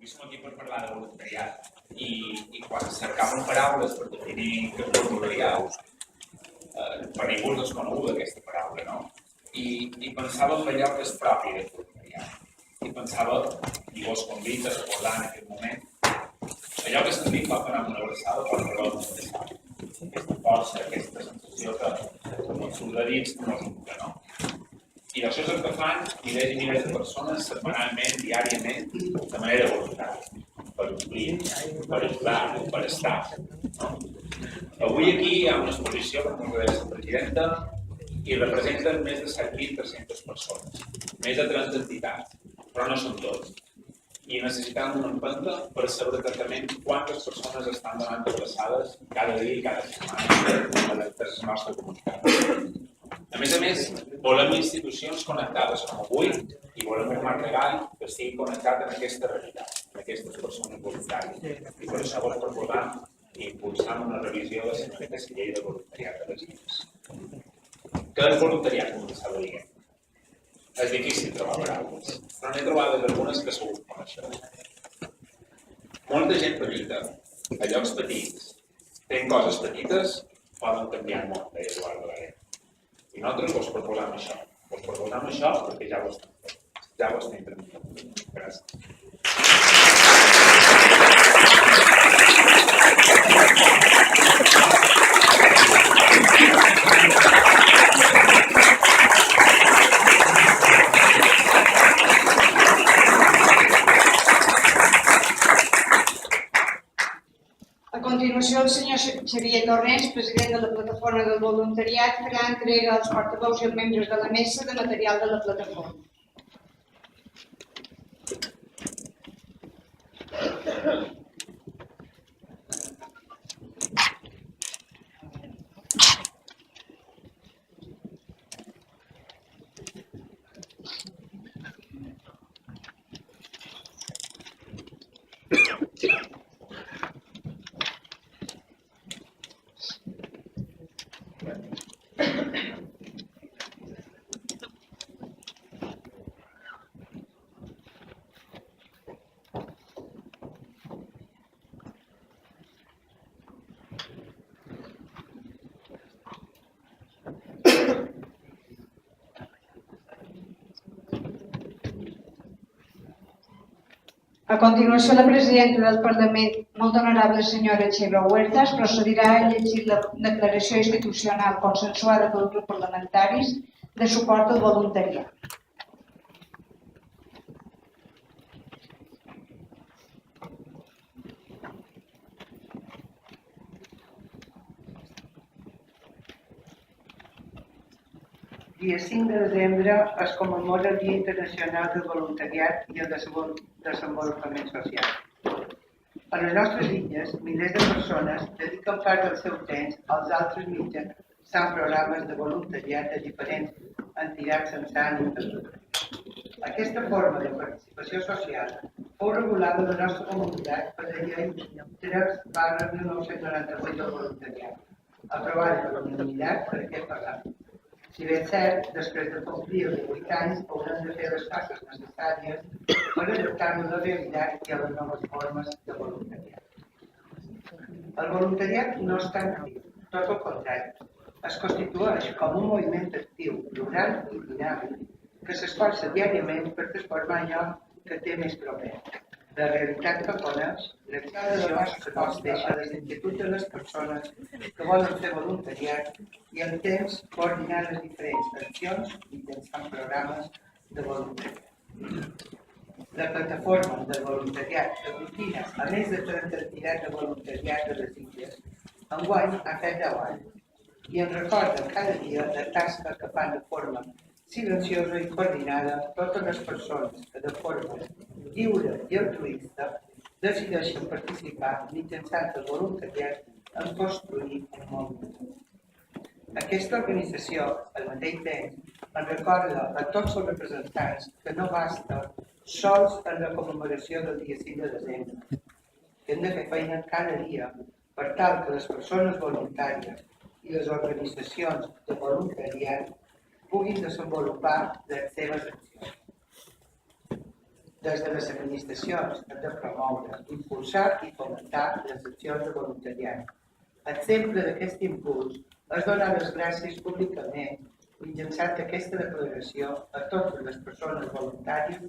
Avui som aquí per parlar de voluntariat i quan cercàvem paraules per definir què és voluntariat, per ningú és desconeguda aquesta paraula, no? I pensava en allò que és propi del voluntariat. I pensava, i vos convido a recordar en aquest moment, allò que sentim pot donar una abraçada per rebre una abraçada. Aquesta força, aquesta sensació que amb els soldadits no és única, no? I això és el que fan milers i milers de persones setmanalment, diàriament, de manera voluntària, per omplir, per ajudar, per estar. No? Avui aquí hi ha una exposició, com us deia la presidenta, i representen més de 7.300 persones, més de 30 entitats, però no són tots. I necessitem una empenta per saber exactament quantes persones estan donant abraçades cada dia i cada setmana a la nostra comunitat. A més, volem institucions connectades com avui i volem un marc legal que estigui connectat amb aquesta realitat, amb aquestes persones voluntàries. I per això vos proposam i impulsam una revisió de la llei de voluntariat de les Illes. Què és voluntariat, com s'ha de dir? És difícil trobar paraules, però n'he trobat algunes que segur que coneixeu. Molta gent petita, a llocs petits, fent coses petites, poden canviar el món, deia Eduard Balaguer. I nosaltres vos proposam això. Vos proposam això perquè ja ho estem fent. Ja ho estem fent. Gràcies. A continuació, el senyor Xavier Torrents, president de la Plataforma del Voluntariat, farà entrega als portaveus i als membres de la mesa de material de la plataforma. A continuació, la presidenta del Parlament, molt honorable senyora Txell Huertas, procedirà a llegir la declaració institucional consensuada pels grups parlamentaris de suport al voluntariat. Dia 5 de desembre es commemora el Dia Internacional del Voluntariat i el Desenvolupament Social. A les nostres illes, milers de persones dediquen part del seu temps als altres mitjans programes de voluntariat de diferents entitats sense ànim de lucre. Aquesta forma de participació social fou regulada a la nostra comunitat per la llei 3/1998 del voluntariat, aprovada per unanimitat per aquest Parlament. Si bé és cert, després de complir els 18 anys haurem de fer les passes necessàries per adaptar-nos a la realitat i a les noves formes de voluntariat. El voluntariat no és tan actiu, tot el contrari. Es constitueix com un moviment actiu, plural i dinàmic que s'esforça diàriament per transformar allò que té més proper. La realitat que coneix, l'expressió que deixa les inquietuds de les persones que volen fer voluntariat i en temps coordinar les diferents accions mitjançant programes de voluntariat. La plataforma del voluntariat aglutina a més de 30 entitats de voluntariat de les Illes. Enguany ha fet 10 anys i ens recorda cada dia la tasca que fan de forma silenciosa i coordinada totes les persones que de forma lliure i altruista decideixen participar mitjançant el voluntariat en construir un món millor. Aquesta organització, al mateix temps, ens recorda a tots els representants que no basta sols en la commemoració del dia 5 de desembre, que hem de fer feina cada dia per tal que les persones voluntàries i les organitzacions de voluntariat puguin desenvolupar les seves accions. Des de les administracions hem de promoure, impulsar i fomentar les accions de voluntariat. Exemple d'aquest impuls és donar les gràcies públicament mitjançant aquesta declaració a totes les persones voluntàries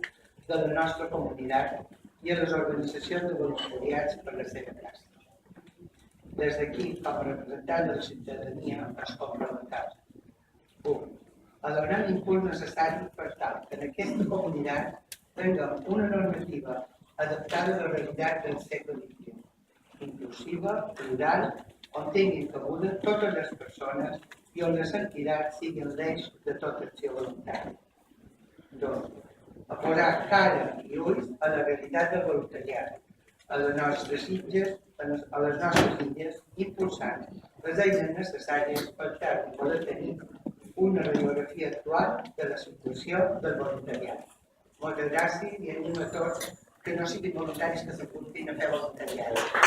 de la nostra comunitat i a les organitzacions de voluntariats per la seva tasca. Des d'aquí, com a representant de la ciutadania, es comprometem. 1. A donar l'impuls necessari per tal que en aquesta comunitat tinguem una normativa adaptada a la realitat del segle XXI, inclusiva, plural, on tinguin cabuda totes les persones i on les entitats siguin l'eix de tota acció voluntària. 2. A posar cara i ulls a la realitat del voluntariat, a les nostres illes, impulsant les eines necessàries per tal de poder tenir una radiografia actual de la situació del voluntariat. Moltes gràcies i anem a tots que no siguin voluntaris que s'apuntin a fer voluntariat.